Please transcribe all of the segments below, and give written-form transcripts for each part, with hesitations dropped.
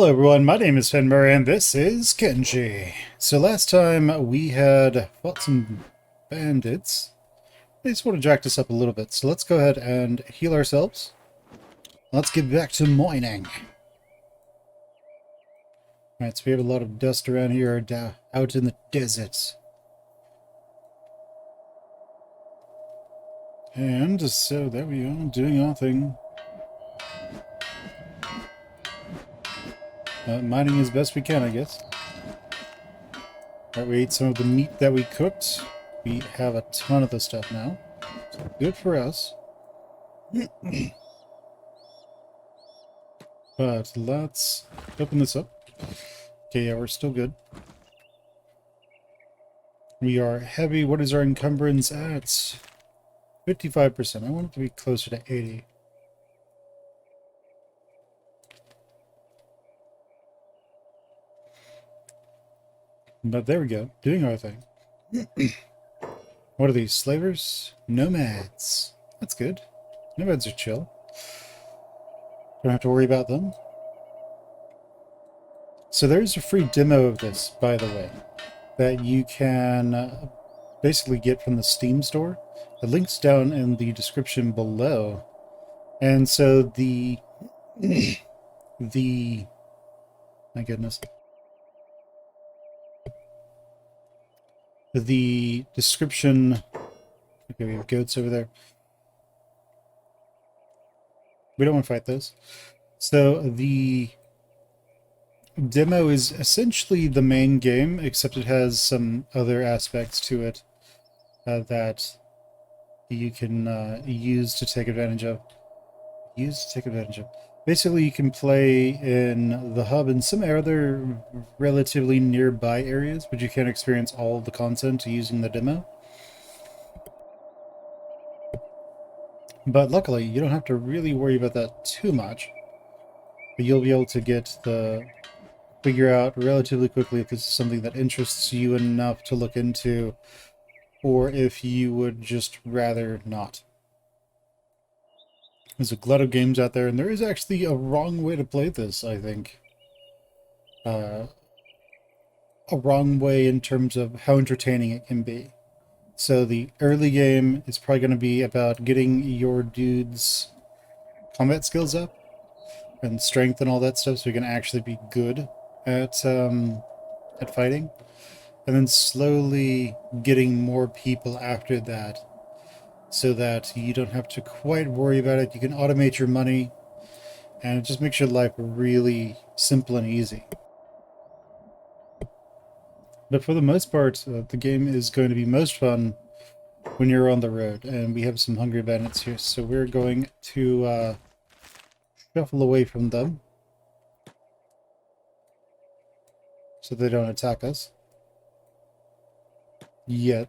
Hello everyone, my name is Fen Plays and this is Kenshi. So last time we had fought some bandits. They sort of jacked us up a little bit, so let's go ahead and heal ourselves. Let's get back to mining. Alright, so we have a lot of dust around here out in the deserts. And so there we are, doing our thing. Mining as best we can, I guess. Alright, we ate some of the meat that we cooked. We have a ton of this stuff now. So good for us. But let's open this up. Okay, yeah, we're still good. We are heavy. What is our encumbrance at? 55%. I want it to be closer to 80. But there we go. Doing our thing. What are these? Slavers? Nomads. That's good. Nomads are chill. Don't have to worry about them. So there's a free demo of this, by the way, that you can basically get from the Steam store. The link's down in the description below. And so my goodness. The description... Okay, we have goats over there. We don't want to fight those. So the demo is essentially the main game, except it has some other aspects to it that you can use to take advantage of. Basically, you can play in the hub and some other relatively nearby areas, but you can't experience all of the content using the demo. But luckily, you don't have to really worry about that too much. But you'll be able to figure out relatively quickly if this is something that interests you enough to look into, or if you would just rather not. There's a glut of games out there, and there is actually a wrong way to play this, I think. A wrong way in terms of how entertaining it can be. So the early game is probably going to be about getting your dude's combat skills up and strength and all that stuff, so you can actually be good at fighting. And then slowly getting more people after that, so that you don't have to quite worry about it. You can automate your money, and it just makes your life really simple and easy. But for the most part, the game is going to be most fun when you're on the road, and we have some hungry bandits here, so we're going to shuffle away from them so they don't attack us yet.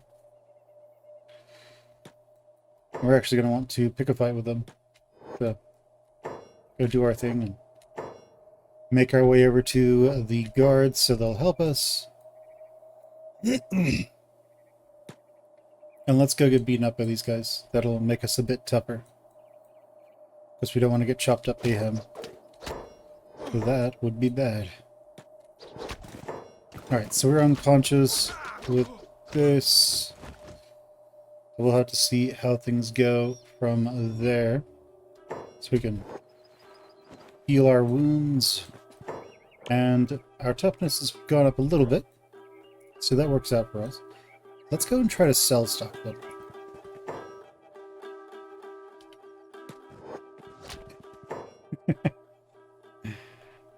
We're actually going to want to pick a fight with them. So, go do our thing and make our way over to the guards so they'll help us. And let's go get beaten up by these guys. That'll make us a bit tougher, because we don't want to get chopped up by him. So that would be bad. Alright, so we're unconscious with this. We'll have to see how things go from there, so we can heal our wounds. And our toughness has gone up a little bit, so that works out for us. Let's go and try to sell stuff then.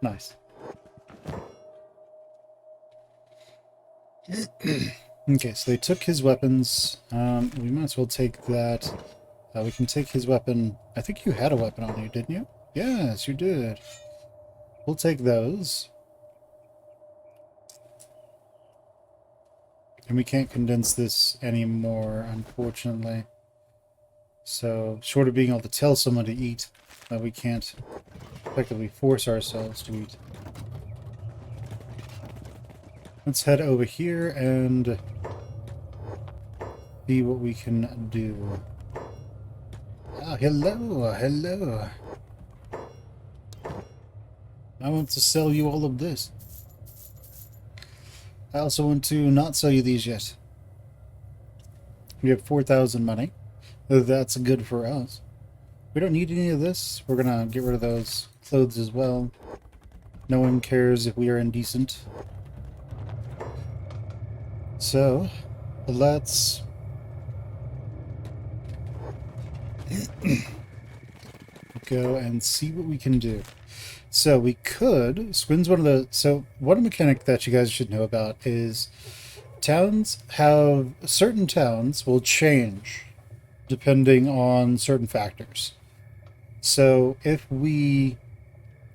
Nice. Okay, so they took his weapons. We might as well take that. We can take his weapon. I think you had a weapon on you, didn't you? Yes, you did. We'll take those. And we can't condense this anymore, unfortunately. So, short of being able to tell someone to eat, we can't effectively force ourselves to eat. Let's head over here and see what we can do. Ah, hello, hello. I want to sell you all of this. I also want to not sell you these yet. We have 4,000 money. That's good for us. We don't need any of this. We're gonna get rid of those clothes as well. No one cares if we are indecent. So, let's go and see what we can do. So we could, Swin's one of the, so one mechanic that you guys should know about is certain towns will change depending on certain factors. So if we,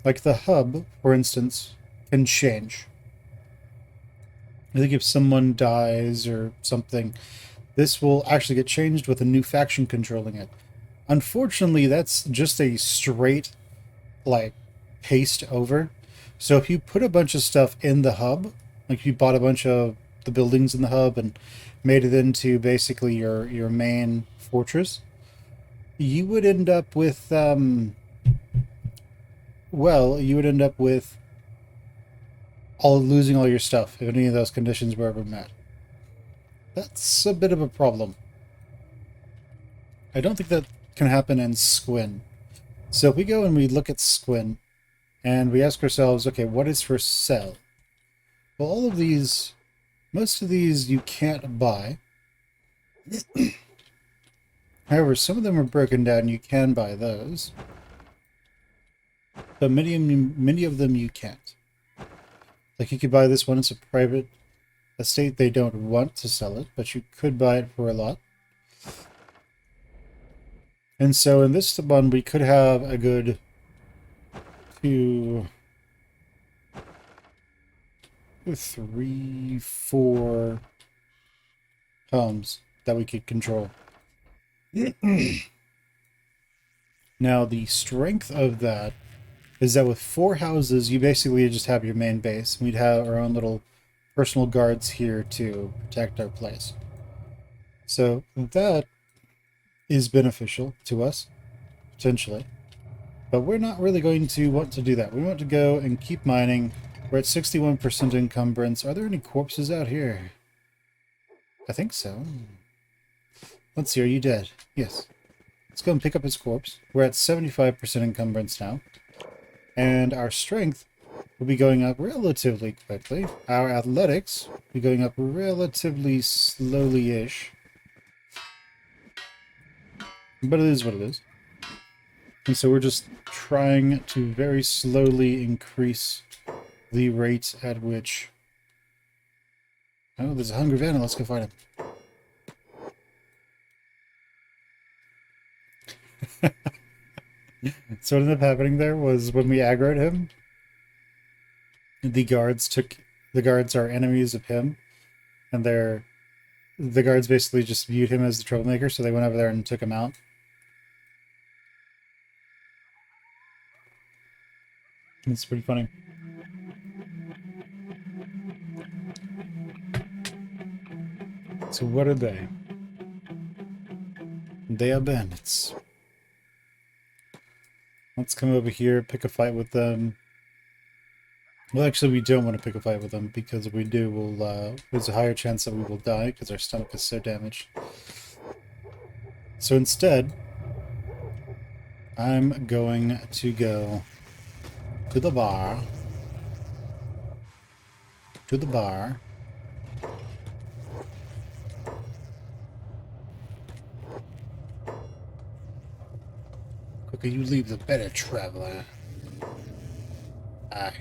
like the hub, for instance, can change. I think if someone dies or something, this will actually get changed with a new faction controlling it. Unfortunately, that's just a straight, like, paste over. So if you put a bunch of stuff in the hub, like you bought a bunch of the buildings in the hub and made it into basically your main fortress, you would end up with, well, you would end up with losing all your stuff if any of those conditions were ever met. That's a bit of a problem. I don't think that can happen in Squin. So if we go and we look at Squin and we ask ourselves, okay, what is for sale? Well, all of these, most of these you can't buy. However, some of them are broken down. You can buy those. But many of them you can't. Like you could buy this one. It's a private estate. They don't want to sell it, but you could buy it for a lot. And so in this one, we could have a good 2, 3, 4 homes that we could control. Now, the strength of that is that with 4 houses, you basically just have your main base. We'd have our own little personal guards here to protect our place. So that is beneficial to us, potentially. But we're not really going to want to do that. We want to go and keep mining. We're at 61% encumbrance. Are there any corpses out here? I think so. Let's see, are you dead? Yes. Let's go and pick up his corpse. We're at 75% encumbrance now. And our strength will be going up relatively quickly. Our athletics will be going up relatively slowly-ish. But it is what it is. And so we're just trying to very slowly increase the rate at which... Oh, there's a hungry vandal. Let's go find him. So what ended up happening there was when we aggroed him, the guards are enemies of him, and the guards basically just viewed him as the troublemaker, so they went over there and took him out. It's pretty funny. So what are they? They are bandits. Let's come over here, pick a fight with them. Well, actually, we don't want to pick a fight with them, because if we do, there's a higher chance that we will die, because our stomach is so damaged. So instead, I'm going to go to the bar. Quicker you leave, the better, traveler. Aye.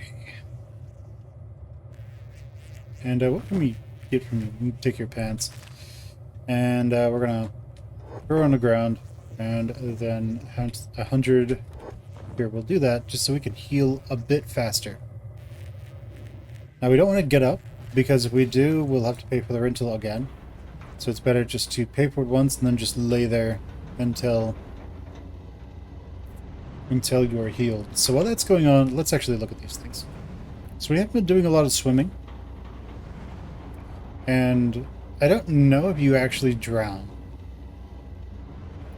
And what can we get from you? You take your pants. And we're gonna throw on the ground, and then 100. Here, we'll do that just so we can heal a bit faster. Now, we don't want to get up, because if we do, we'll have to pay for the rental again. So it's better just to pay for it once and then just lay there until you are healed. So while that's going on, let's actually look at these things. So we have been doing a lot of swimming. And I don't know if you actually drown.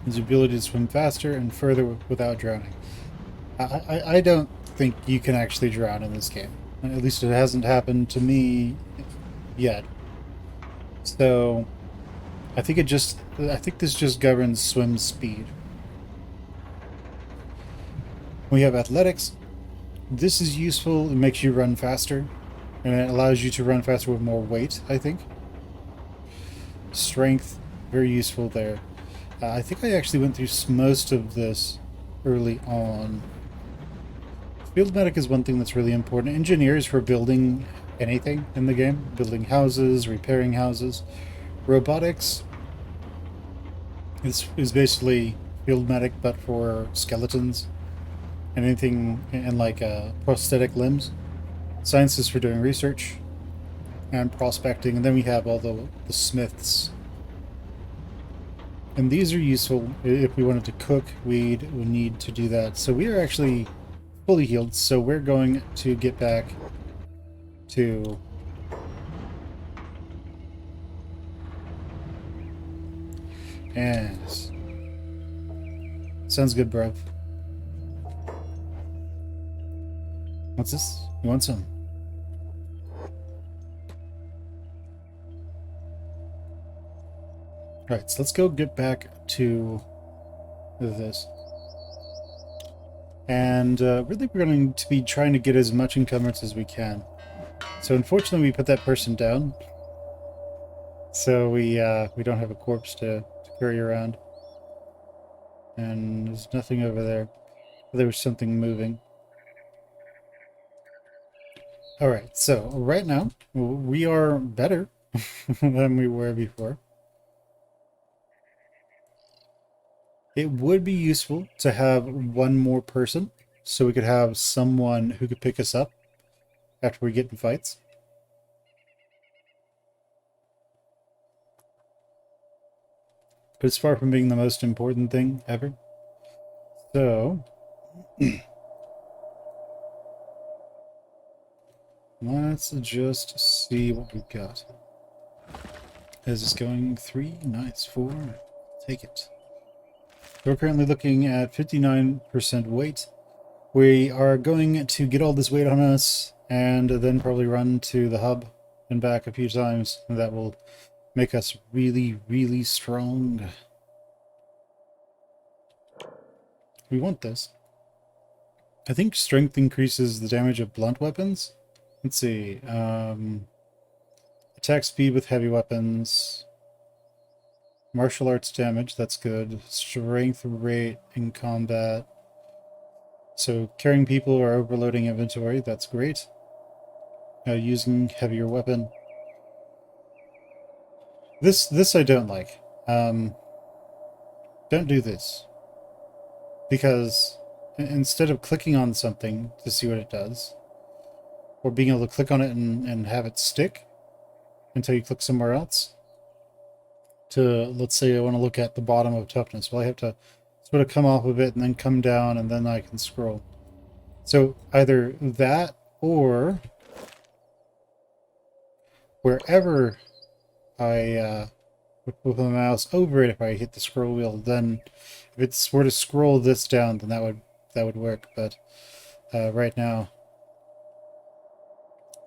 There's the ability to swim faster and further without drowning. I don't think you can actually drown in this game. At least it hasn't happened to me yet. So I think this just governs swim speed. We have athletics. This is useful. It makes you run faster, and it allows you to run faster with more weight, I think. Strength, very useful there. I think I actually went through most of this early on. Field medic is one thing that's really important. Engineers for building anything in the game. Building houses, repairing houses. Robotics is basically field medic, but for skeletons. And anything in like prosthetic limbs. Science is for doing research and prospecting. And then we have all the smiths. And these are useful. If we wanted to cook, we'd need to do that. So we are actually fully healed. So we're going to get back to yes. Sounds good, bro. What's this? You want some? Alright, so let's go get back to this. And really we're going to be trying to get as much encumbrance as we can. So unfortunately we put that person down. So we don't have a corpse to carry around. And there's nothing over there. There was something moving. Alright, so right now we are better than we were before. It would be useful to have one more person, so we could have someone who could pick us up after we get in fights. But it's far from being the most important thing ever. So let's just see what we've got. Is this going 3? Nice. 4. Take it. We're currently looking at 59% weight. We are going to get all this weight on us and then probably run to the hub and back a few times. And that will make us really, really strong. We want this. I think strength increases the damage of blunt weapons. Let's see. Attack speed with heavy weapons. Martial arts damage, that's good. Strength rate in combat. So carrying people or overloading inventory, that's great. Using heavier weapon. This I don't like. Don't do this. Because instead of clicking on something to see what it does, or being able to click on it and have it stick until you click somewhere else, to, let's say I want to look at the bottom of toughness. Well, I have to sort of come off of it and then come down and then I can scroll. So either that or wherever I with the mouse over it, if I hit the scroll wheel, then if it's were to scroll this down, then that would work. But right now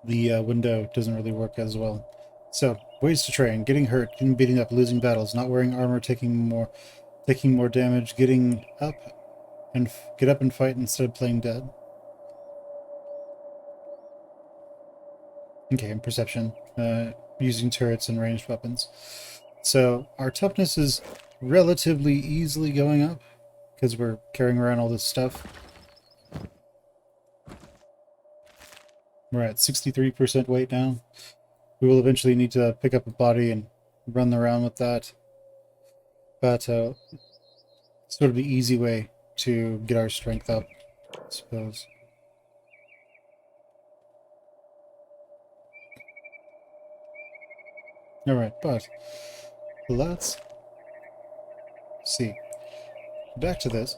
the window doesn't really work as well. So, ways to train: getting hurt, getting beaten up, losing battles, not wearing armor, taking more damage, getting up and get up and fight instead of playing dead. Okay, and perception, using turrets and ranged weapons. So our toughness is relatively easily going up because we're carrying around all this stuff. We're at 63% weight now. We will eventually need to pick up a body and run around with that. But sort of the easy way to get our strength up, I suppose. Alright, but let's see. Back to this.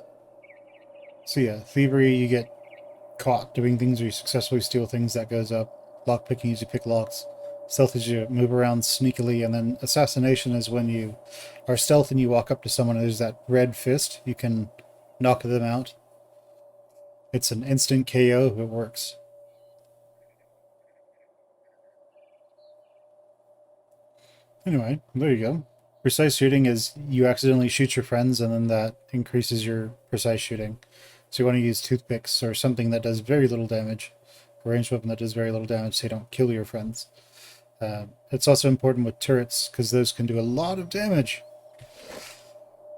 So yeah, thievery, you get caught doing things or you successfully steal things, that goes up. Lockpicking is you pick locks. Stealth is you move around sneakily, and then assassination is when you are stealth and you walk up to someone and there's that red fist. You can knock them out. It's an instant KO if it works. Anyway, there you go. Precise shooting is you accidentally shoot your friends and then that increases your precise shooting. So you want to use toothpicks or something that does very little damage. A ranged weapon that does very little damage so you don't kill your friends. It's also important with turrets because those can do a lot of damage.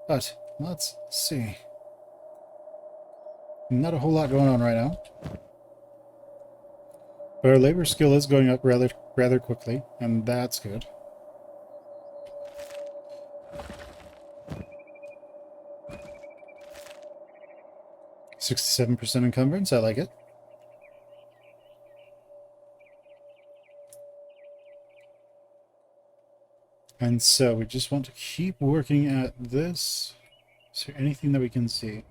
But let's see. Not a whole lot going on right now. But our labor skill is going up rather quickly, and that's good. $67% encumbrance, I like it. And so we just want to keep working at this. Is there anything that we can see?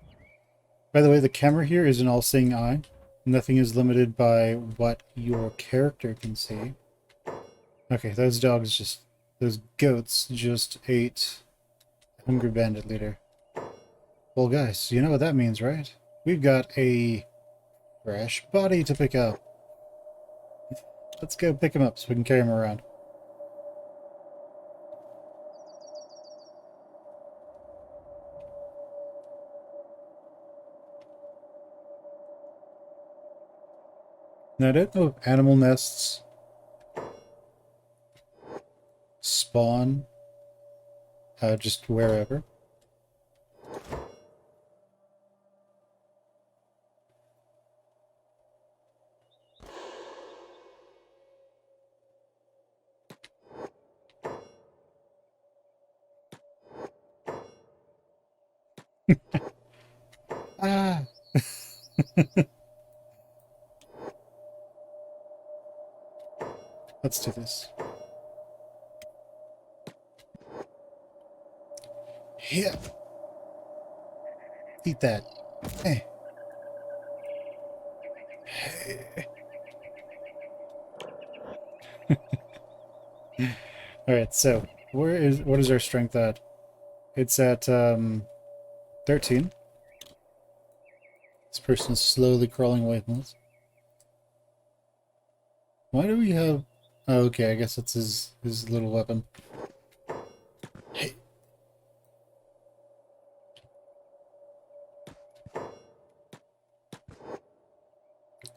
By the way, the camera here is an all-seeing eye. Nothing is limited by what your character can see. Okay, those goats just ate a Hungry Bandit leader. Well, guys, you know what that means, right? We've got a fresh body to pick up. Let's go pick him up so we can carry him around. Now, I don't know if animal nests spawn just wherever. Ah! Let's do this. Here. Eat that. Hey. Hey. Alright, so what is our strength at? It's at 13. This person is slowly crawling away from us. Why do we have... Oh, okay, I guess it's his little weapon. Hey.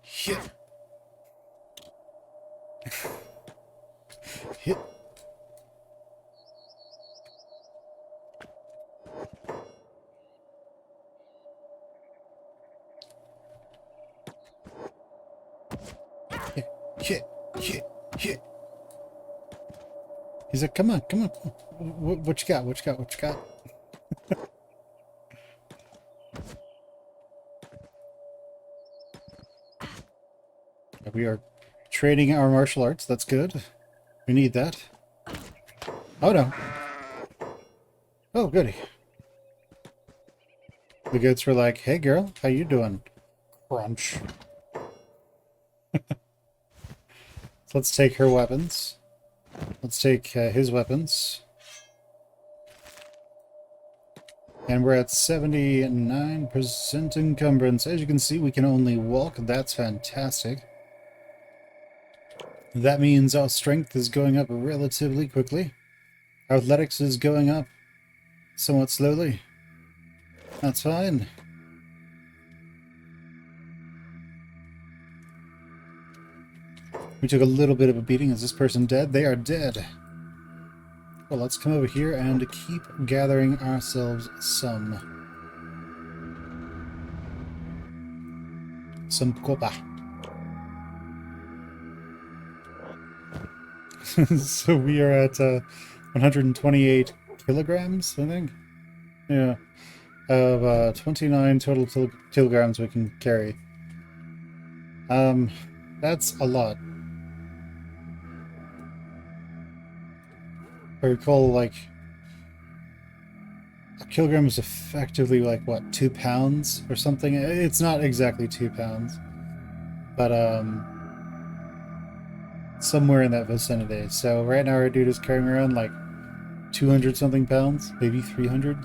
Hit. Hit. Hit. Hit. Hit. He's like, come on, come on. What you got? What you got? What you got? We are trading our martial arts. That's good. We need that. Oh, no. Oh, goody. The goats were like, hey, girl, how you doing? Crunch. So let's take her weapons. Let's take his weapons. And we're at 79% encumbrance. As you can see, we can only walk. That's fantastic. That means our strength is going up relatively quickly. Our athletics is going up somewhat slowly. That's fine. We took a little bit of a beating. Is this person dead? They are dead. Well, let's come over here and keep gathering ourselves some copa. So we are at 128 kilograms, I think. Yeah. Of 29 total kilograms we can carry. That's a lot. I recall, like, a kilogram is effectively, like, what, 2 pounds or something? It's not exactly 2 pounds. But, somewhere in that vicinity. So right now our dude is carrying around, like, 200-something pounds, maybe 300,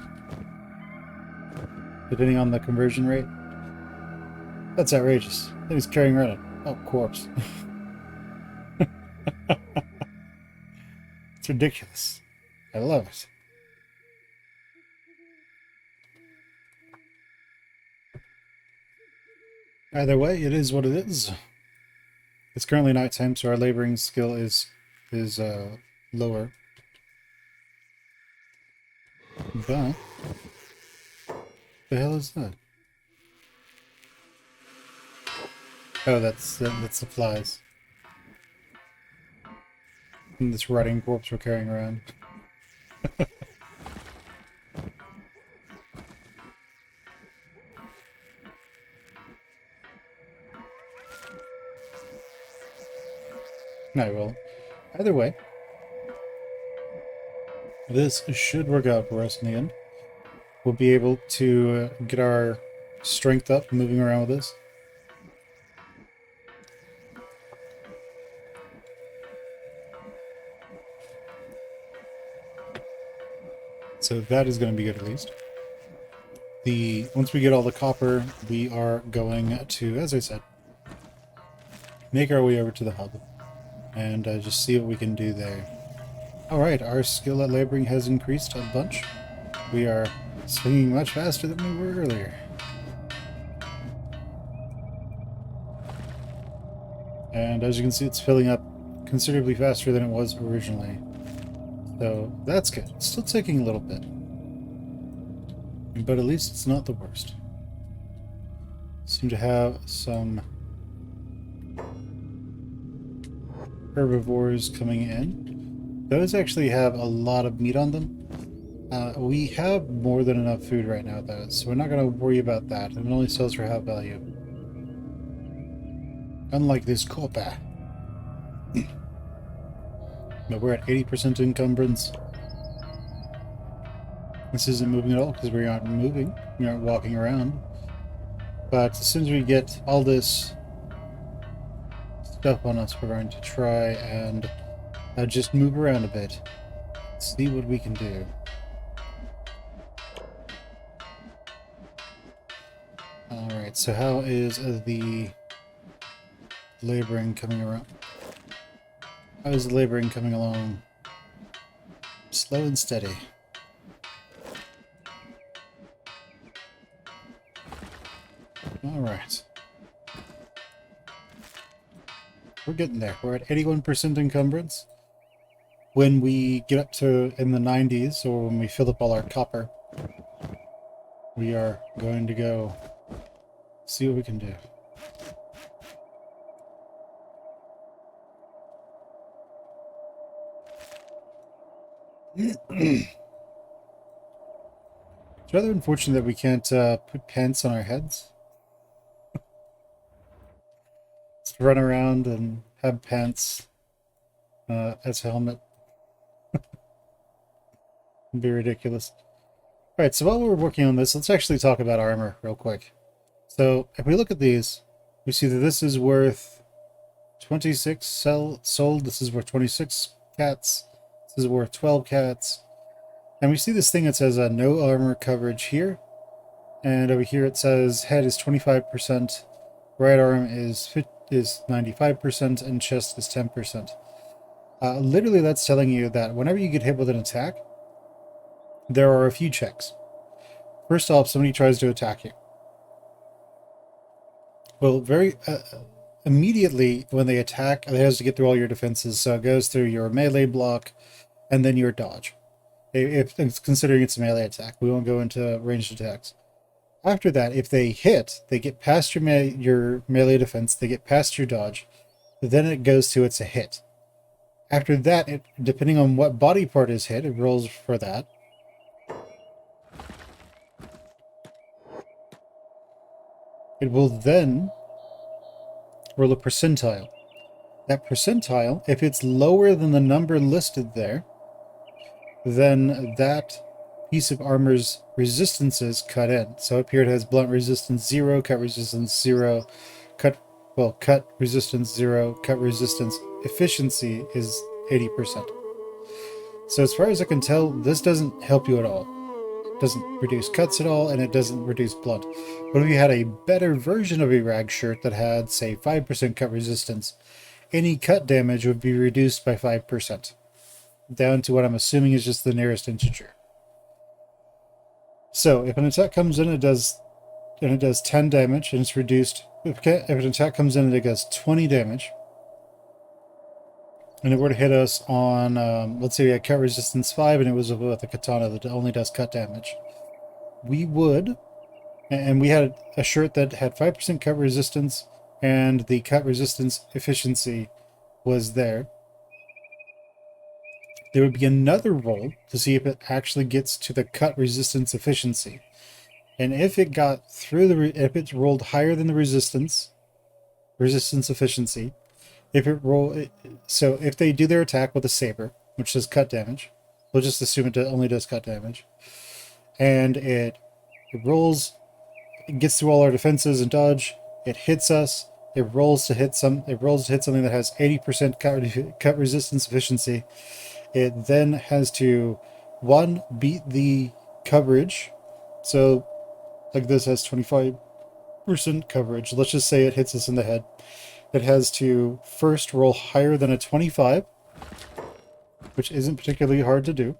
depending on the conversion rate. That's outrageous. Then he's carrying around a corpse. It's ridiculous. I love it. Either way, it is what it is. It's currently nighttime, so our laboring skill is lower. But the hell is that? Oh, that's the flies. And this rotting corpse we're carrying around. No, well, either way, this should work out for us in the end. We'll be able to get our strength up moving around with this. So that is going to be good at least. Once we get all the copper, we are going to, as I said, make our way over to the hub and just see what we can do there. Alright, our skill at laboring has increased a bunch. We are swinging much faster than we were earlier. And as you can see, it's filling up considerably faster than it was originally. So that's good. It's still taking a little bit. But at least it's not the worst. Seem to have some herbivores coming in. Those actually have a lot of meat on them. We have more than enough food right now, though, so we're not going to worry about that. It only sells for half value. Unlike this copper. But we're at 80% encumbrance. This isn't moving at all because we aren't moving. We aren't walking around. But as soon as we get all this stuff on us, we're going to try and just move around a bit. See what we can do. Alright, so how is the laboring coming around? How is the laboring coming along? Slow and steady. Alright. We're getting there. We're at 81% encumbrance. When we get up to in the 90s, or when we fill up all our copper, we are going to go see what we can do. It's rather unfortunate that we can't put pants on our heads. Just run around and have pants as a helmet. It'd be ridiculous. Alright, so while we're working on this, let's actually talk about armor real quick. So, if we look at these, we see that this is worth 26 sold, this is worth 26 cats, this is worth 12 cats. And we see this thing that says no armor coverage here. And over here it says head is 25%, right arm is 95%, and chest is 10%. Literally that's telling you that whenever you get hit with an attack, there are a few checks. First off, somebody tries to attack you. Well, very immediately when they attack, it has to get through all your defenses. So it goes through your melee block and then your dodge. If considering it's a melee attack, we won't go into ranged attacks. After that, if they hit, they get past your melee defense, they get past your dodge, then it goes to it's a hit. After that, depending on what body part is hit, it rolls for that. It will then roll a percentile. That percentile, if it's lower than the number listed there, then that piece of armor's resistances cut in. So up here it has blunt resistance 0, cut resistance 0, cut resistance 0, cut resistance efficiency is 80%. So as far as I can tell, this doesn't help you at all. It doesn't reduce cuts at all, and it doesn't reduce blunt. But if you had a better version of a rag shirt that had, say, 5% cut resistance, any cut damage would be reduced by 5%, down to what I'm assuming is just the nearest integer. So if an attack comes in, it does 10 damage, and it's reduced. If an attack comes in and it does 20 damage, and it were to hit us on, let's say we had cut resistance 5, and it was with a katana that only does cut damage, we would, and we had a shirt that had 5% cut resistance, and the cut resistance efficiency was there. There would be another roll to see if it actually gets to the cut resistance efficiency. And if it got through if it rolled higher than the resistance efficiency, so if they do their attack with a saber, which does cut damage, we'll just assume it only does cut damage, and it rolls, it gets through all our defenses and dodge, it hits us, it rolls to hit something that has 80% cut resistance efficiency. It then has to, one, beat the coverage. So, like this has 25% coverage. Let's just say it hits us in the head. It has to first roll higher than a 25, which isn't particularly hard to do.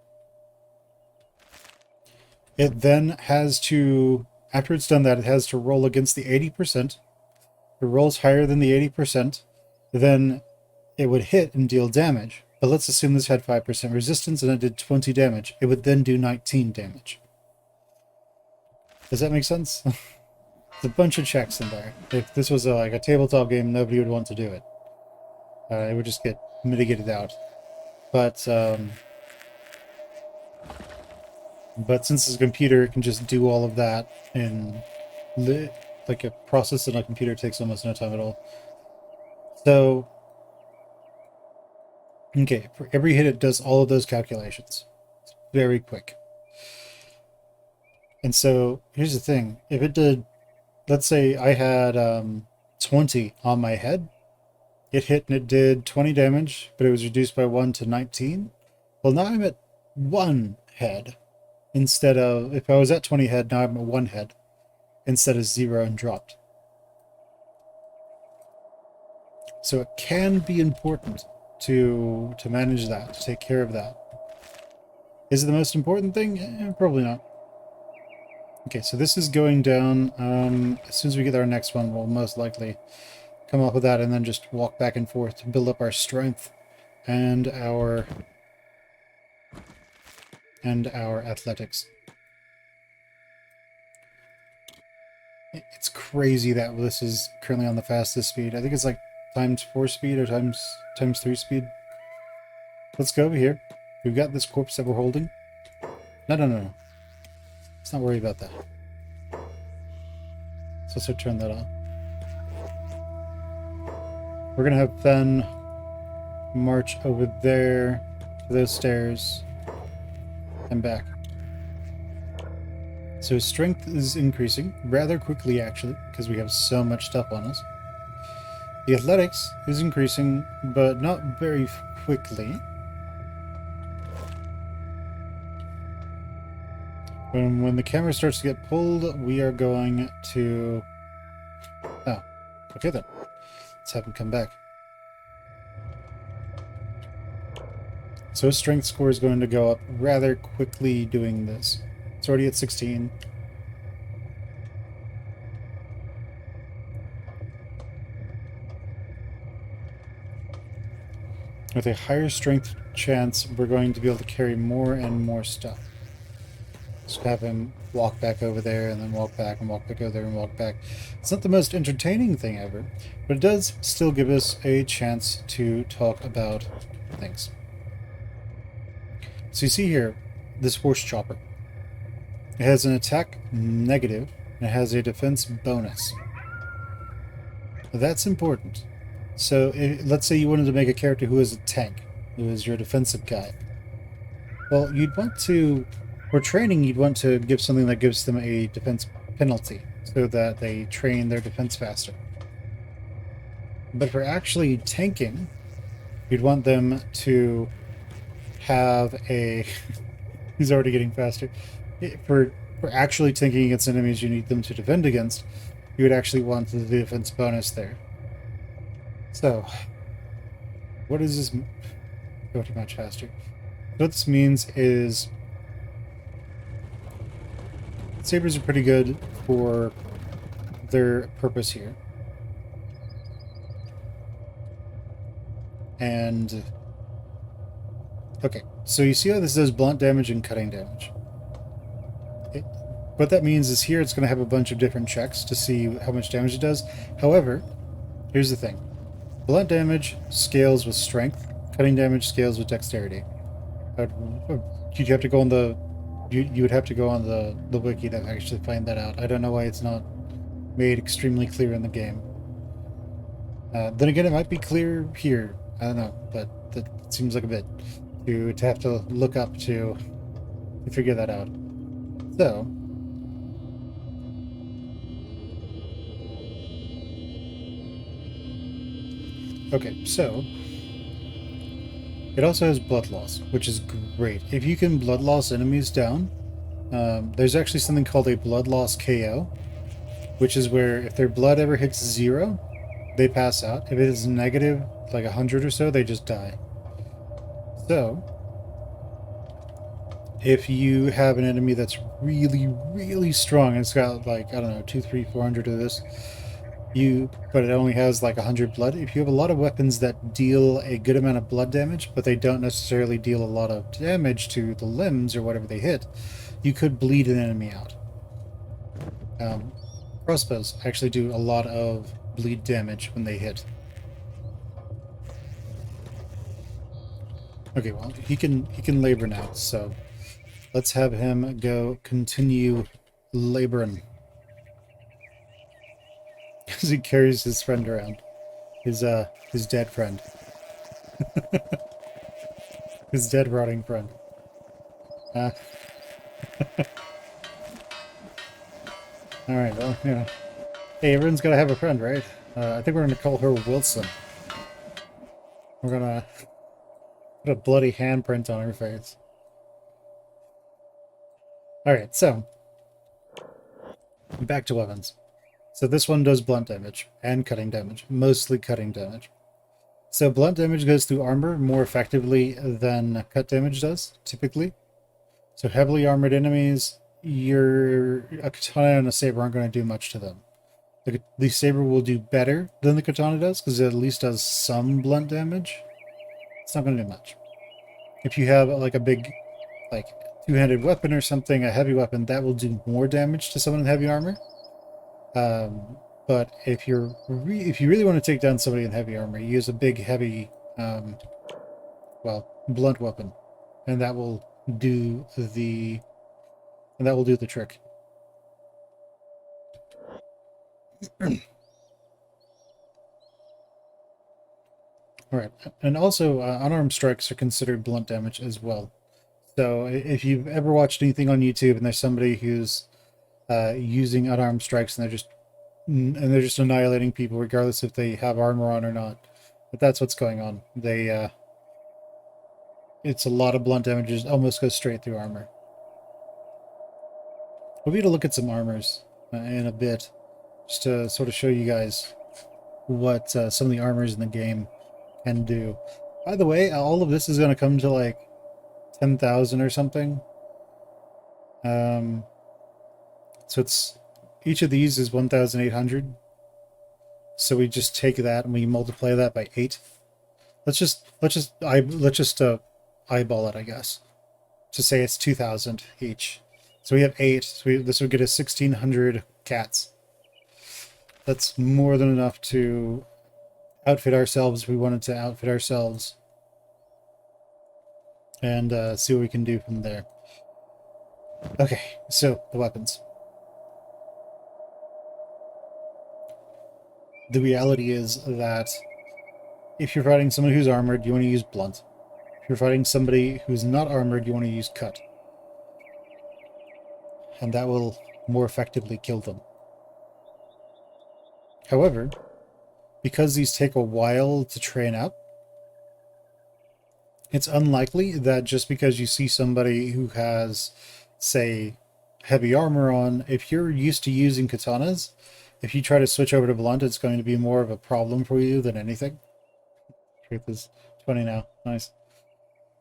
It then has to, after it's done that, it has to roll against the 80%. If it rolls higher than the 80%, then it would hit and deal damage. But let's assume this had 5% resistance and it did 20 damage. It would then do 19 damage. Does that make sense? There's a bunch of checks in there. If this was like a tabletop game, nobody would want to do it. It would just get mitigated out. But since it's a computer, it can just do all of that in like a process in a computer takes almost no time at all. So, okay, for every hit it does all of those calculations. It's very quick. And so, here's the thing. If it did, let's say I had 20 on my head, it hit and it did 20 damage, but it was reduced by 1 to 19. Well, now I'm at 1 head. Instead of, if I was at 20 head, now I'm at 1 head. Instead of 0 and dropped. So it can be important to manage that, to take care of that. Is it the most important thing? Probably not. Okay, so this is going down. As soon as we get our next one, we'll most likely come up with that and then just walk back and forth to build up our strength and our athletics. It's crazy that this is currently on the fastest speed. I think it's like ×4 speed or ×3 speed. Let's go over here. We've got this corpse that we're holding. No. Let's not worry about that. So let's turn that on. We're gonna have Fen march over there to those stairs and back. So his strength is increasing rather quickly, actually, because we have so much stuff on us. The athletics is increasing, but not very quickly. When the camera starts to get pulled, we are going to... Oh, okay then. Let's have him come back. So his strength score is going to go up rather quickly doing this. It's already at 16. With a higher strength chance, we're going to be able to carry more and more stuff. Just have him walk back over there and then walk back and walk back over there and walk back. It's not the most entertaining thing ever, but it does still give us a chance to talk about things. So you see here, this horse chopper. It has an attack negative, and it has a defense bonus. That's important. So let's say you wanted to make a character who is a tank, who is your defensive guy. Well, you'd want to, for training, you'd want to give something that gives them a defense penalty, so that they train their defense faster. But for actually tanking, you'd want them to have a... He's already getting faster. For actually tanking against enemies you need them to defend against, you would actually want the defense bonus there. So, what does this go to much faster? What this means is sabers are pretty good for their purpose here. And okay, so you see how this does blunt damage and cutting damage. What that means is here it's going to have a bunch of different checks to see how much damage it does. However, here's the thing. Blunt damage scales with strength. Cutting damage scales with dexterity. You'd have to go on the... You would have to go on the wiki to actually find that out. I don't know why it's not made extremely clear in the game. Then again, it might be clear here. I don't know, but that seems like a bit to have to look up to figure that out. So... Okay, so it also has blood loss, which is great. If you can blood loss enemies down, there's actually something called a blood loss KO, which is where if their blood ever hits 0, they pass out. If it is negative, like 100 or so, they just die. So, if you have an enemy that's really, really strong, it's got like, I don't know, 2, 3, 400 of this, but it only has like 100 blood. If you have a lot of weapons that deal a good amount of blood damage, but they don't necessarily deal a lot of damage to the limbs or whatever they hit, you could bleed an enemy out. Crossbows actually do a lot of bleed damage when they hit. Okay, well, he can labor now, so let's have him go continue laboring. As he carries his friend around. His dead friend. His dead, rotting friend. Alright, well, you know. Hey, everyone's gotta have a friend, right? I think we're gonna call her Wilson. We're gonna put a bloody handprint on her face. Alright, so. Back to weapons. So this one does blunt damage and cutting damage, mostly cutting damage. So blunt damage goes through armor more effectively than cut damage does, typically. So heavily armored enemies, a katana and a saber aren't going to do much to them. The saber will do better than the katana does, because it at least does some blunt damage. It's not going to do much. If you have like a big, like, two-handed weapon or something, a heavy weapon, that will do more damage to someone in heavy armor. But if you really want to take down somebody in heavy armor, you use a big, heavy, well, blunt weapon, and that will do the trick. All right, and also unarmed strikes are considered blunt damage as well. So if you've ever watched anything on YouTube and there's somebody who's using unarmed strikes and they're just annihilating people regardless if they have armor on or not. But that's what's going on. It's a lot of blunt damages, almost goes straight through armor. We'll be able to look at some armors in a bit, just to sort of show you guys what some of the armors in the game can do. By the way, all of this is going to come to like 10,000 or something. So each of these is 1,800. So we just take that and we multiply that by 8. Let's just eyeball it, I guess. To say it's 2,000 each. So we have 8. So this would get us 1,600 cats. That's more than enough to outfit ourselves if we wanted to outfit ourselves. And see what we can do from there. Okay, so the weapons. The reality is that if you're fighting somebody who's armored, you want to use blunt. If you're fighting somebody who's not armored, you want to use cut. And that will more effectively kill them. However, because these take a while to train up, it's unlikely that just because you see somebody who has, say, heavy armor on, if you're used to using katanas, if you try to switch over to blunt, it's going to be more of a problem for you than anything. Truth is 20 now. Nice.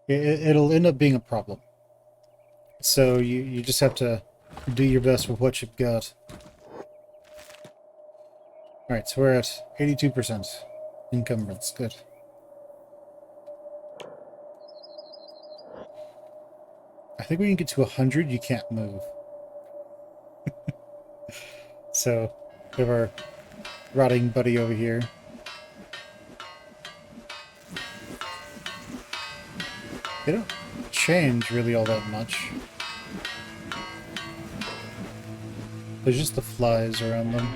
It'll end up being a problem. So you just have to do your best with what you've got. Alright, so we're at 82% encumbrance. Good. I think when you get to 100, you can't move. So, we have our rotting buddy over here. They don't change really all that much. There's just the flies around them.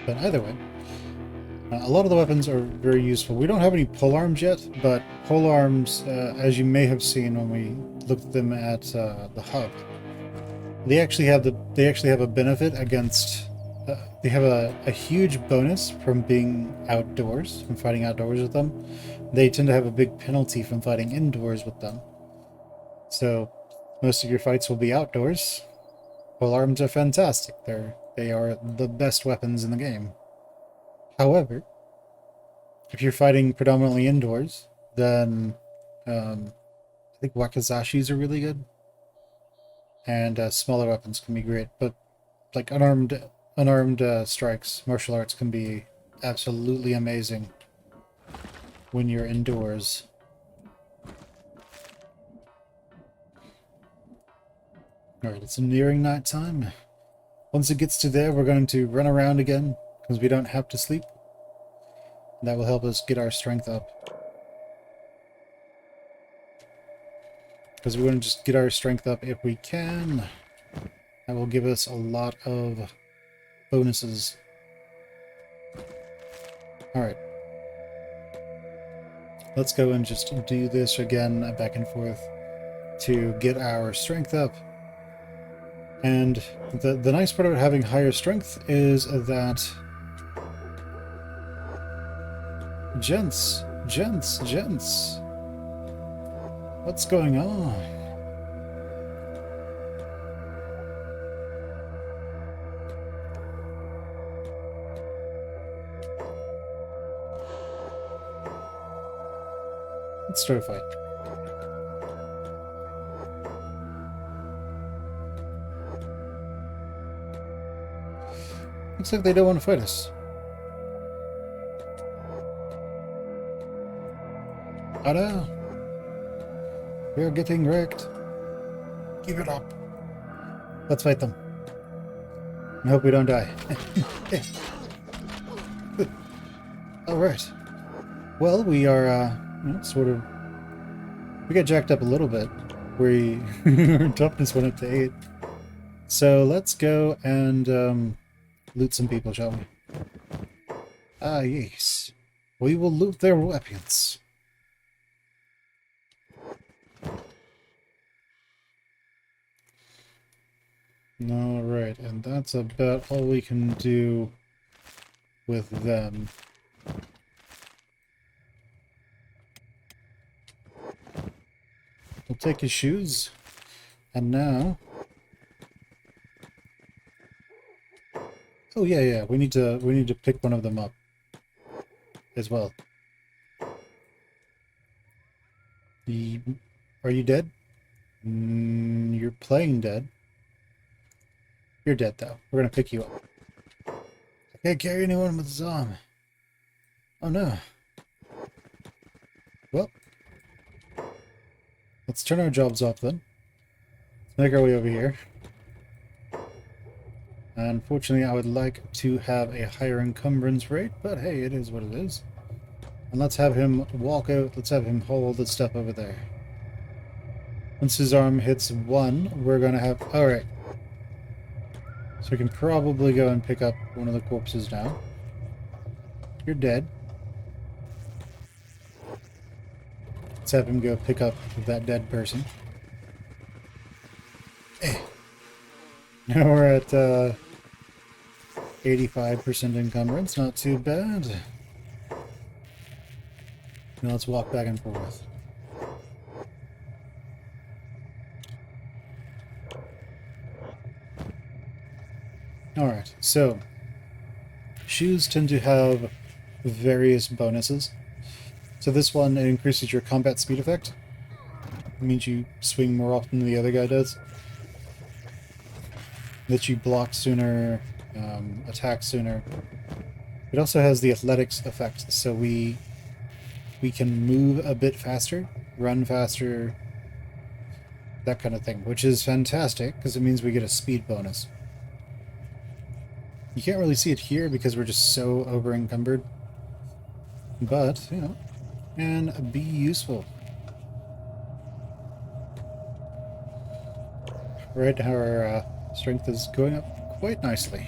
But either way, a lot of the weapons are very useful. We don't have any polearms yet, but polearms, as you may have seen when we looked at them at the hub, they actually have a benefit against. They have a huge bonus from being outdoors, from fighting outdoors with them. They tend to have a big penalty from fighting indoors with them. So most of your fights will be outdoors. Polearms are fantastic. They are the best weapons in the game. However, if you're fighting predominantly indoors, then I think wakizashis are really good, and smaller weapons can be great. But like unarmed strikes, martial arts can be absolutely amazing when you're indoors. Alright, it's nearing night time. Once it gets to there, we're going to run around again, because we don't have to sleep. That will help us get our strength up. Because we want to just get our strength up if we can. That will give us a lot of bonuses. Alright. Let's go and just do this again, back and forth, to get our strength up. And the nice part about having higher strength is that... Gents. What's going on? Let's start a fight. Looks like they don't want to fight us. Oh no! We're getting wrecked. Keep it up. Let's fight them. I hope we don't die. Alright. Well, we are, sort of... We got jacked up a little bit. Our toughness went up to 8. So let's go and loot some people, shall we? Ah, yes. We will loot their weapons. Alright, and that's about all we can do with them. We'll take his shoes, and now... Oh yeah, we need to pick one of them up as well. Are you dead? You're playing dead. You're dead, though. We're gonna pick you up. I can't carry anyone with his arm. Oh no. Well, let's turn our jobs off then. Let's make our way over here. Unfortunately, I would like to have a higher encumbrance rate, but hey, it is what it is. And let's have him walk out. Let's have him hold the stuff over there. Once his arm hits 1, we're gonna have... Alright. So we can probably go and pick up one of the corpses now. You're dead. Let's have him go pick up that dead person. Now we're at 85% encumbrance, not too bad. Now let's walk back and forth. Alright, so shoes tend to have various bonuses. So this one, it increases your combat speed effect. It means you swing more often than the other guy does. That you block sooner, attack sooner. It also has the athletics effect, so we can move a bit faster, run faster, that kind of thing, which is fantastic because it means we get a speed bonus. You can't really see it here because we're just so over encumbered, but, you know, can be useful. Right now our strength is going up quite nicely.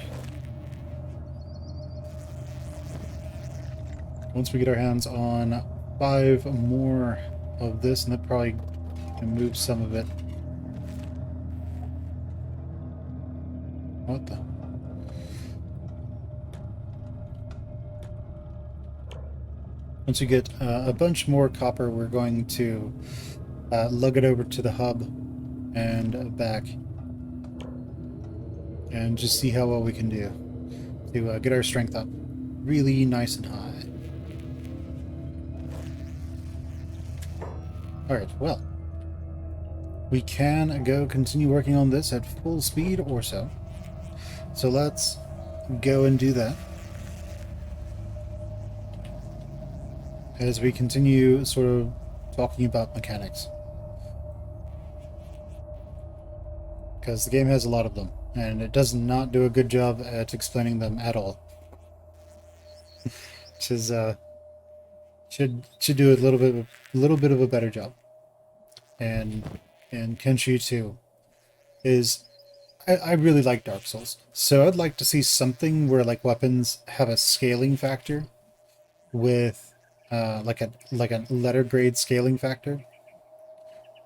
Once we get our hands on 5 more of this, and that probably can move some of it. What the? Once we get a bunch more copper, we're going to lug it over to the hub and back, and just see how well we can do to get our strength up really nice and high. Alright, well, we can go continue working on this at full speed or so. So let's go and do that. As we continue sort of talking about mechanics. Because the game has a lot of them, and it does not do a good job at explaining them at all. Which is, should do a little bit of a better job. And Kenshi too is I really like Dark Souls. So I'd like to see something where like weapons have a scaling factor with like a letter grade scaling factor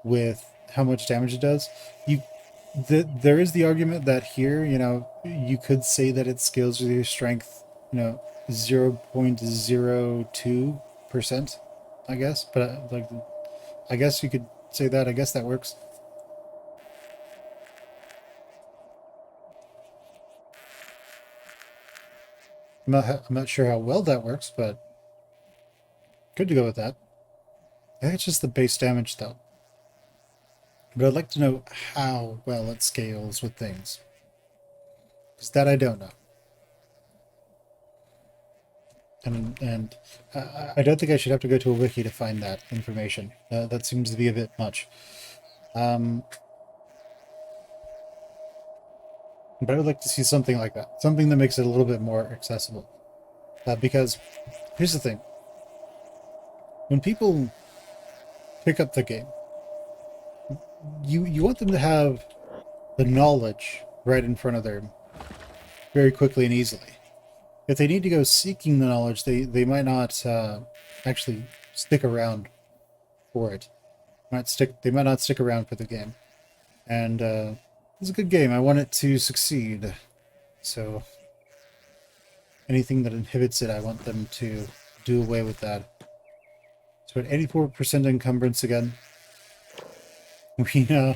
with how much damage it does. There is the argument that here, you know, you could say that it scales with your strength, you know, 0.02%, I guess. But like, I guess you could say that. I guess that works. I'm not sure how well that works, but good to go with that. I think it's just the base damage, though. But I'd like to know how well it scales with things. Because that I don't know. And I don't think I should have to go to a wiki to find that information. That seems to be a bit much. But I would like to see something like that. Something that makes it a little bit more accessible. Because here's the thing. When people pick up the game, you want them to have the knowledge right in front of them very quickly and easily. If they need to go seeking the knowledge, they might not actually stick around for it. They might not stick around for the game. And it's a good game. I want it to succeed. So anything that inhibits it, I want them to do away with that. So at 84% encumbrance again. We're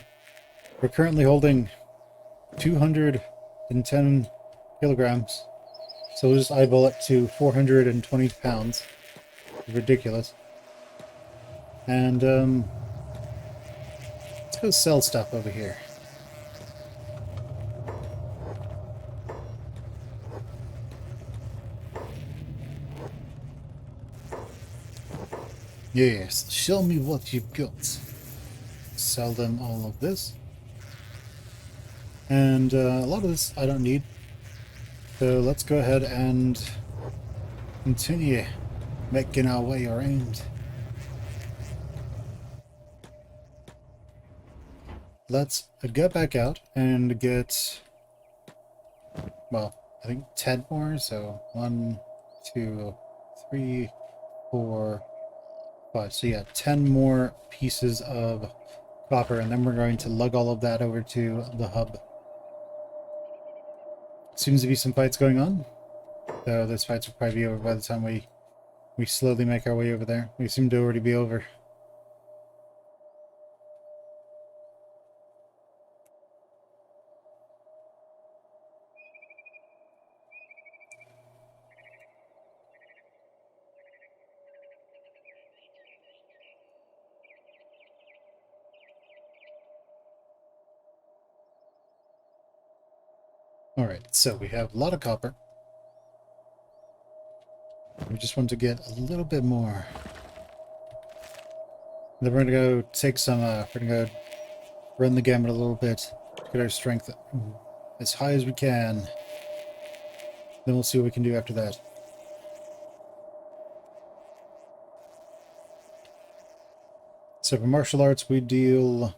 currently holding 210 kilograms. So we'll just eyeball it to 420 pounds. Ridiculous. And let's go sell stuff over here. Yes, show me what you've got. Sell them all of this. And a lot of this I don't need. So let's go ahead and continue making our way around. Let's go back out and get, well, I think 10 more. So 1, 2, 3, 4, 5. So yeah, 10 more pieces of copper, and then we're going to lug all of that over to the hub. Seems to be some fights going on. So those fights will probably be over by the time we slowly make our way over there. We seem to already be over. Alright, so we have a lot of copper. We just want to get a little bit more. Then we're gonna go take some, we're gonna go run the gamut a little bit, get our strength as high as we can. Then we'll see what we can do after that. So for martial arts, we deal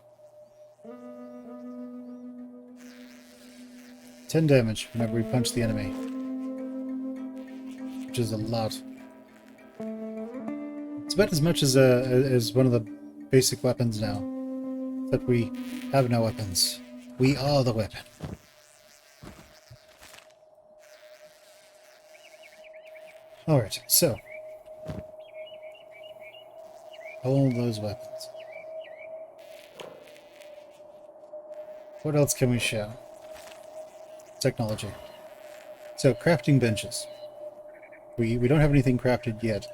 10 damage whenever we punch the enemy, which is a lot. It's about as much as one of the basic weapons now, except we have no weapons. We are the weapon. Alright, so all those weapons. What else can we show? Technology. So, crafting benches. We don't have anything crafted yet.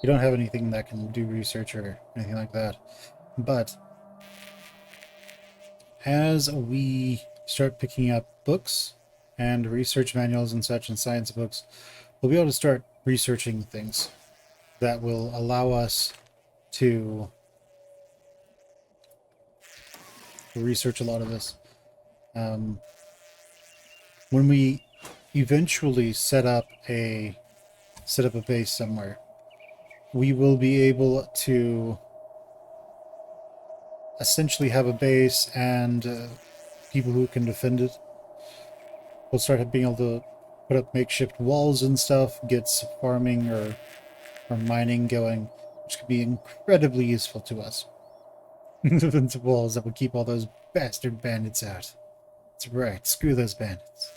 We don't have anything that can do research or anything like that. But as we start picking up books and research manuals and such and science books, we'll be able to start researching things that will allow us to research a lot of this. When we eventually set up a base somewhere, we will be able to essentially have a base and people who can defend it. We'll start being able to put up makeshift walls and stuff, get some farming or mining going, which could be incredibly useful to us. Defensive walls that would keep all those bastard bandits out. That's right, screw those bandits.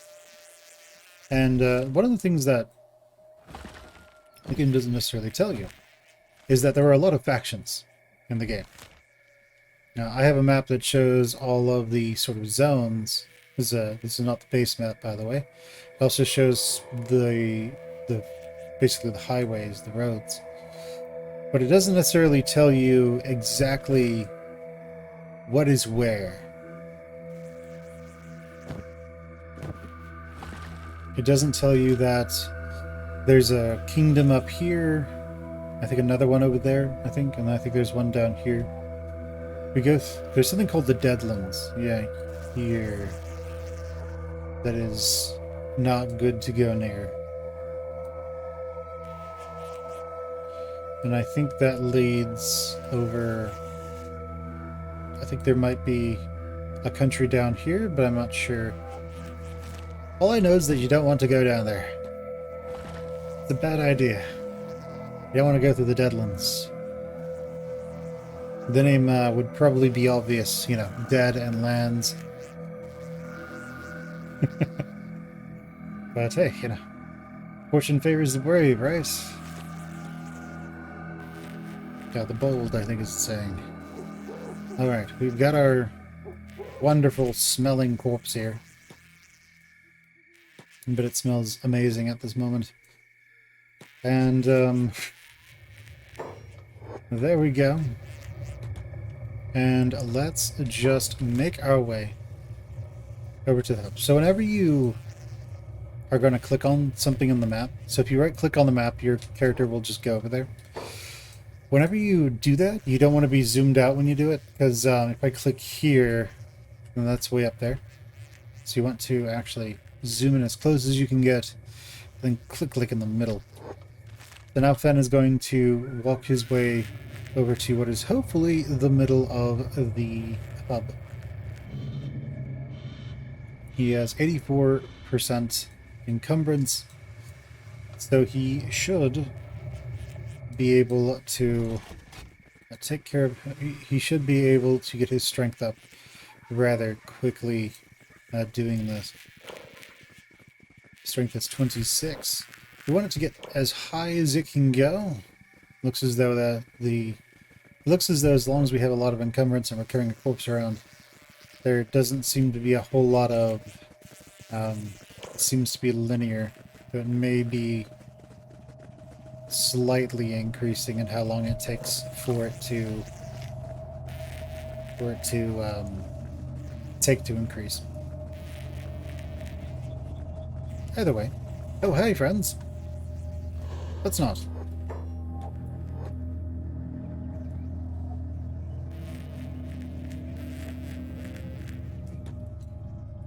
And one of the things that the game doesn't necessarily tell you is that there are a lot of factions in the game. Now, I have a map that shows all of the sort of zones. This is not the base map, by the way. It also shows the basically the highways, the roads. But it doesn't necessarily tell you exactly what is where. It doesn't tell you that there's a kingdom up here, I think another one over there, and I think there's one down here. There's something called the Deadlands, yeah, here, that is not good to go near. And I think that leads over, I think there might be a country down here, but I'm not sure. All I know is that you don't want to go down there. It's a bad idea. You don't want to go through the Deadlands. The name would probably be obvious, you know, Dead and Lands. But hey, you know, fortune favors the brave, right? Yeah, the bold, I think is the saying. Alright, we've got our wonderful smelling corpse here. But it smells amazing at this moment. And, there we go. And let's just make our way over to the hub. So whenever you are going to click on something on the map, so if you right-click on the map, your character will just go over there. Whenever you do that, you don't want to be zoomed out when you do it, because if I click here, then that's way up there. So you want to actually zoom in as close as you can get, then click in the middle. So now Fen is going to walk his way over to what is hopefully the middle of the hub. He has 84% encumbrance, so he should be able to take care of... He should be able to get his strength up rather quickly doing this. Strength is 26. We want it to get as high as it can go. Looks as though as long as we have a lot of encumbrance and we're carrying a corpse around, there doesn't seem to be a whole lot of... it seems to be linear, but it may be slightly increasing in how long it takes for it to increase. Either way. Oh, hey, friends. Let's not.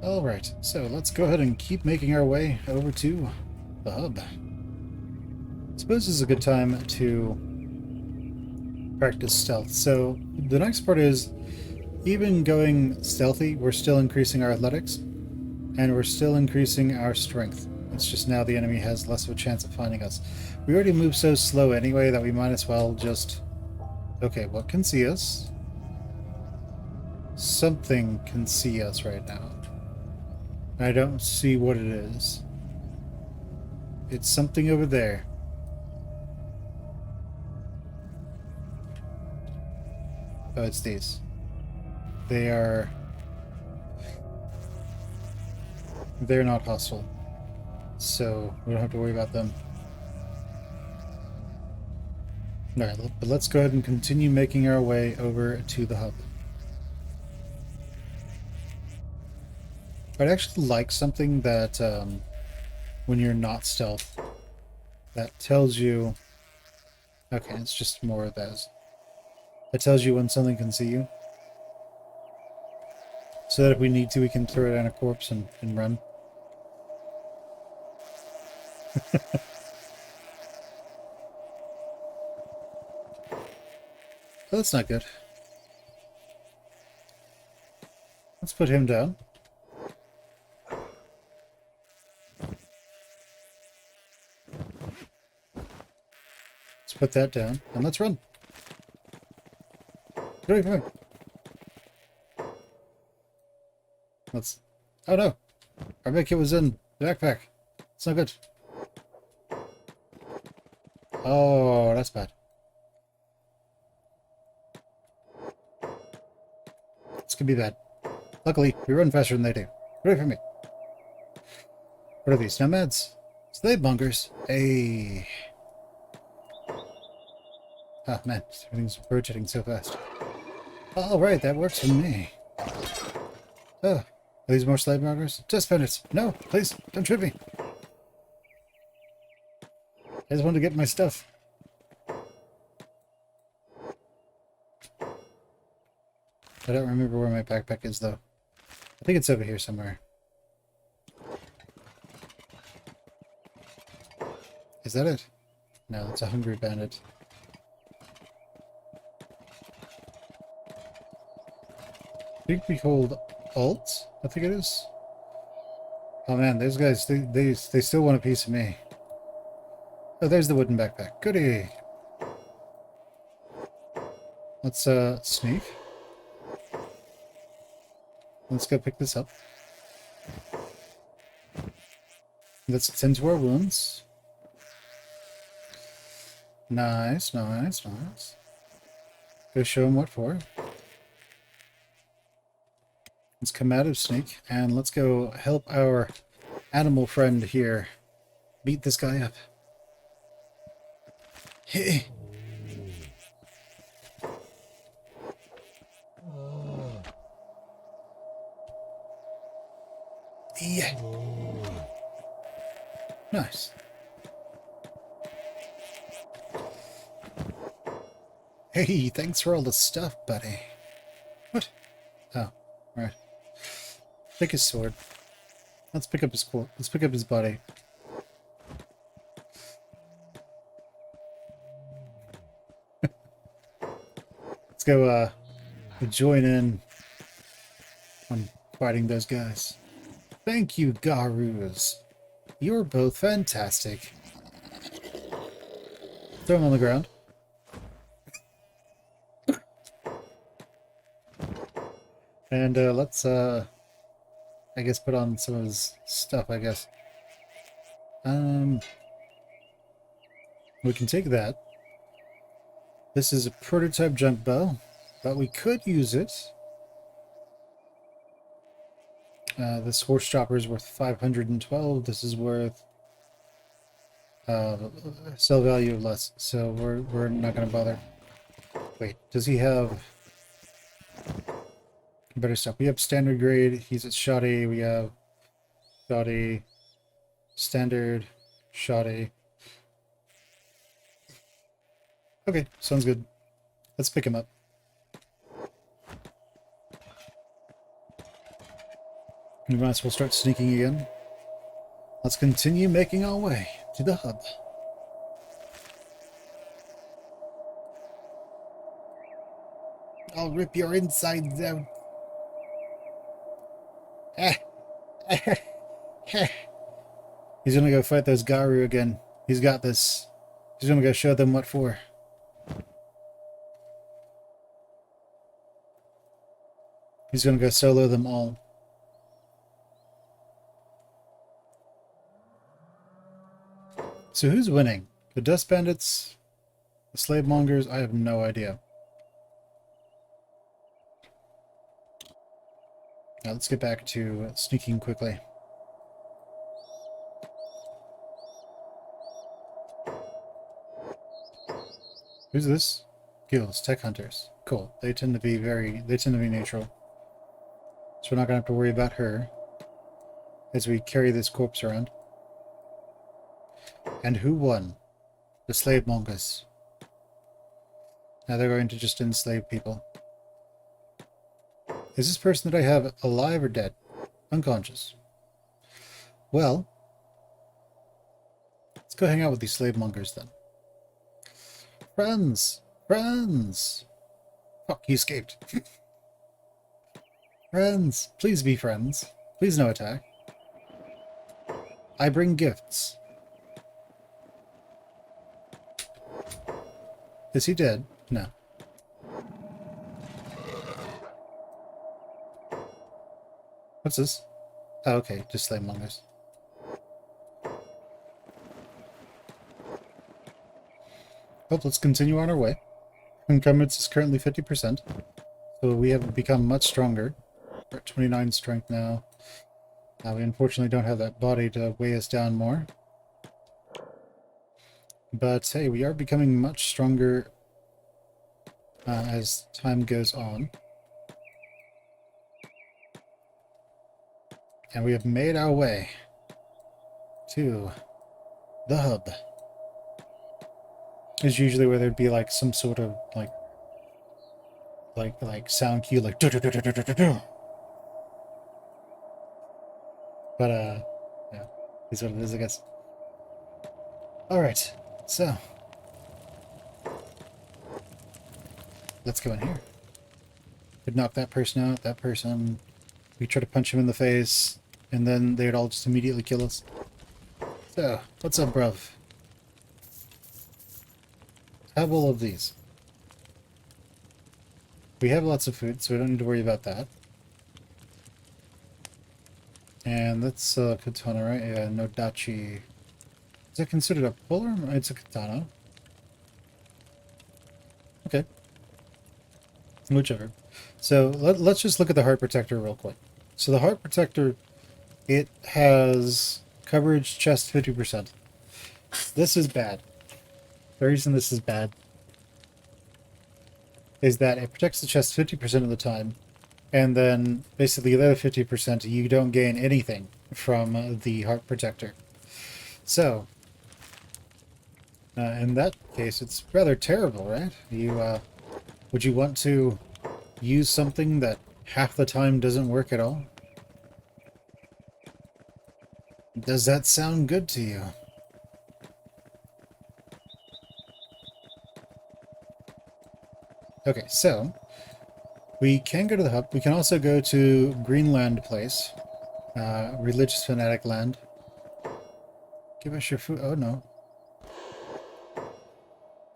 Alright, so let's go ahead and keep making our way over to the hub. I suppose this is a good time to practice stealth. So the next part is, even going stealthy, we're still increasing our athletics, and we're still increasing our strength. It's just now the enemy has less of a chance of finding us. We already move so slow anyway that we might as well just... Okay, what can see us? Something can see us right now. I don't see what it is. It's something over there. Oh, it's these. They're not hostile, so we don't have to worry about them. Alright, but let's go ahead and continue making our way over to the hub. I'd actually like something that, when you're not stealth, that tells you... Okay, it's just more of those. That tells you when something can see you. So that if we need to, we can throw it on a corpse and run. Oh, that's not good. Let's put him down. Let's put that down, and let's run. Get away from him. Let's... Oh no! Our medkit was in the backpack. It's not good. Oh, that's bad. This could be bad. Luckily, we run faster than they do. Get away from me. What are these, nomads? Slave mongers. Hey. Ah, man, everything's rotating so fast. Alright, that works for me. Oh, are these more slave mongers? Just bandits. No, please, don't trip me. I just want to get my stuff. I don't remember where my backpack is, though. I think it's over here somewhere. Is that it? No, that's a hungry bandit. I think we hold Alt, I think it is. Oh man, those guys, they still want a piece of me. Oh, there's the wooden backpack. Goody! Let's, sneak. Let's go pick this up. Let's tend to our wounds. Nice, nice, nice. Go show him what for. Let's come out of sneak, and let's go help our animal friend here beat this guy up. Hey! Yeah. Nice. Hey, thanks for all the stuff, buddy. What? Oh, right. Take his sword. Let's pick up his let's pick up his body. Let's go join in on fighting those guys. Thank you, Garus. You're both fantastic. Throw him on the ground. And let's, I guess, put on some of his stuff, I guess. We can take that. This is a prototype junk bow, but we could use it. This horse chopper is worth 512. This is worth sell value of less, so we're not going to bother. Wait, does he have better stuff? We have standard grade. He's at shoddy. We have shoddy, standard, shoddy. Okay, sounds good. Let's pick him up. We might as well start sneaking again. Let's continue making our way to the hub. I'll rip your insides out. He's gonna go fight those Garu again. He's got this. He's gonna go show them what for. He's gonna go solo them all. So who's winning? The Dust Bandits? The Slave Mongers? I have no idea. Now let's get back to sneaking quickly. Who's this? Guilds, Tech Hunters. Cool. They tend to be neutral. So we're not gonna have to worry about her as we carry this corpse around. And who won? The Slave Mongers. Now they're going to just enslave people. Is this person that I have alive or dead? Unconscious. Well, let's go hang out with these slave mongers then. Friends! Friends! Fuck, he escaped. Friends! Please be friends. Please no attack. I bring gifts. Is he dead? No. What's this? Oh, okay, just slave mongers. Well, let's continue on our way. Encumbrance is currently 50%, so we have become much stronger. We're at 29 strength now. We unfortunately don't have that body to weigh us down more. But hey, we are becoming much stronger as time goes on. And we have made our way to the hub. It's usually where there'd be like some sort of like sound cue, like do-do-do-do-do-do-do. But yeah, is what it is, I guess. All right, so let's go in here. Could knock that person out. That person. We try to punch him in the face, and then they'd all just immediately kill us. So, what's up, bruv? Have all of these. We have lots of food, so we don't need to worry about that. And that's katana, right? Yeah, no dachi. Is that considered a puller? It's a katana. Okay. Whichever. So let's just look at the heart protector real quick. So the heart protector, it has coverage chest 50%. This is bad. The reason this is bad is that it protects the chest 50% of the time, and then basically the other 50% you don't gain anything from the heart protector. So in that case, it's rather terrible, right? Would you want to use something that half the time doesn't work at all? Does that sound good to you? Okay, so we can go to the hub. We can also go to Greenland Place, religious fanatic land. Give us your food. Oh no.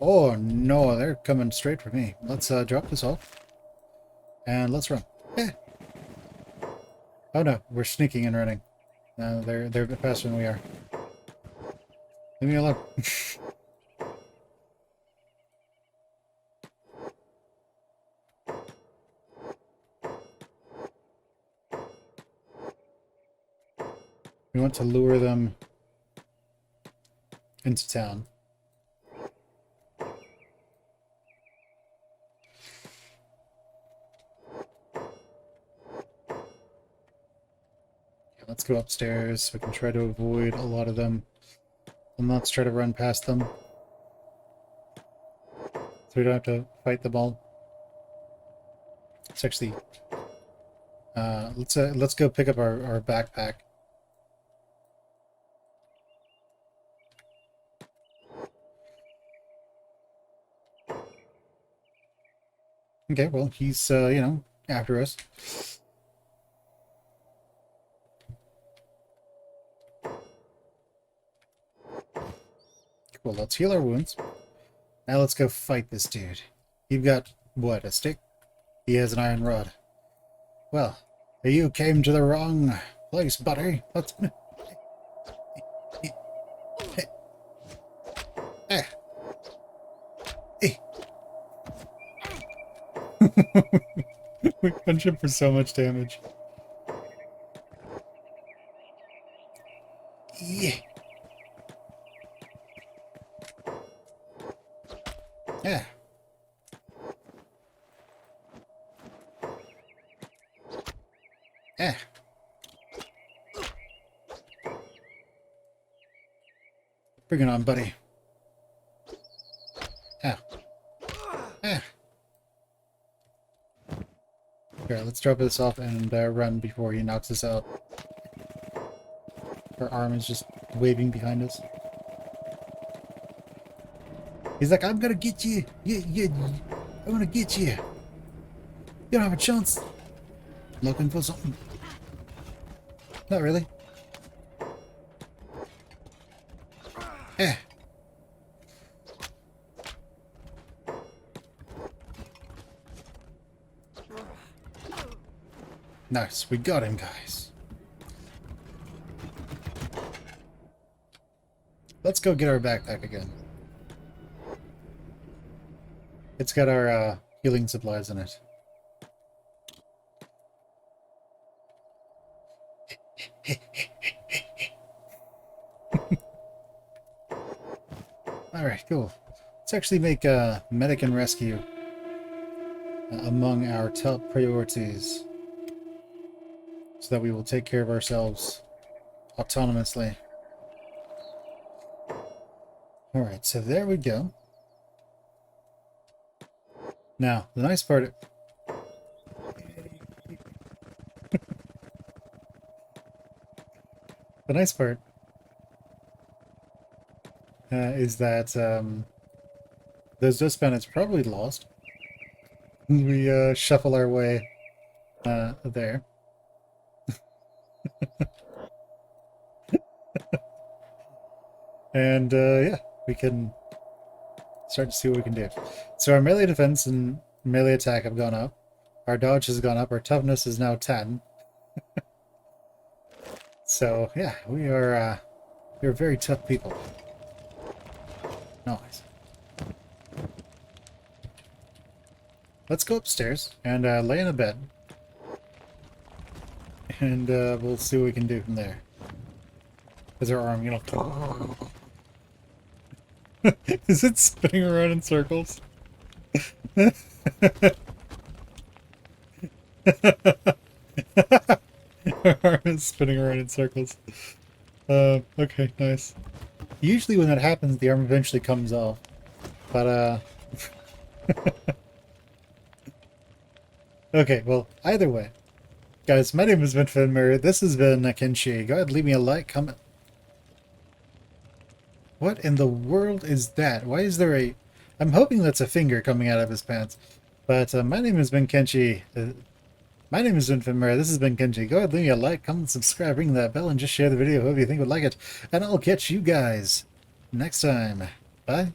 Oh no, they're coming straight for me. Let's drop this off. And let's run. Eh. Oh no, we're sneaking and running. They're a bit faster than we are. Leave me alone. We want to lure them into town. Let's go upstairs so we can try to avoid a lot of them. And let's try to run past them. So we don't have to fight them all. It's actually... let's go pick up our backpack. Okay, well, he's, you know, after us. Cool, let's heal our wounds. Now let's go fight this dude. You've got, what, a stick? He has an iron rod. Well, you came to the wrong place, buddy. Let's... We punch him for so much damage. Yeah. Yeah. Yeah. Bring it on, buddy. Yeah. Yeah. Here, let's drop this off and run before he knocks us out. Our arm is just waving behind us. He's like, I'm gonna get you. I'm gonna get you. You don't have a chance. Looking for something. Not really. Eh. Nice, we got him, guys. Let's go get our backpack again. It's got our healing supplies in it. Alright, cool. Let's actually make medic and rescue among our top priorities, so that we will take care of ourselves autonomously. Alright, so there we go. Now, the nice part... the nice part is that those dust bandits probably lost. We shuffle our way there. And yeah, we can start to see what we can do. So our melee defense and melee attack have gone up. Our dodge has gone up. Our toughness is now 10. So yeah, we're very tough people. Nice. Let's go upstairs and lay in a bed. And we'll see what we can do from there. Is our arm, you know... Is it spinning around in circles? Our arm is spinning around in circles. Okay, nice. Usually when that happens, the arm eventually comes off. But, okay, well, either way. Guys, my name has been Fen Plays. This has been Kenshi. Go ahead, leave me a like, comment. What in the world is that? Why is there a... I'm hoping that's a finger coming out of his pants. But my name has been Kenshi. My name is Fen Plays. This has been Kenshi. Go ahead, leave me a like, comment, subscribe, ring that bell, and just share the video. Hope you think would like it. And I'll catch you guys next time. Bye.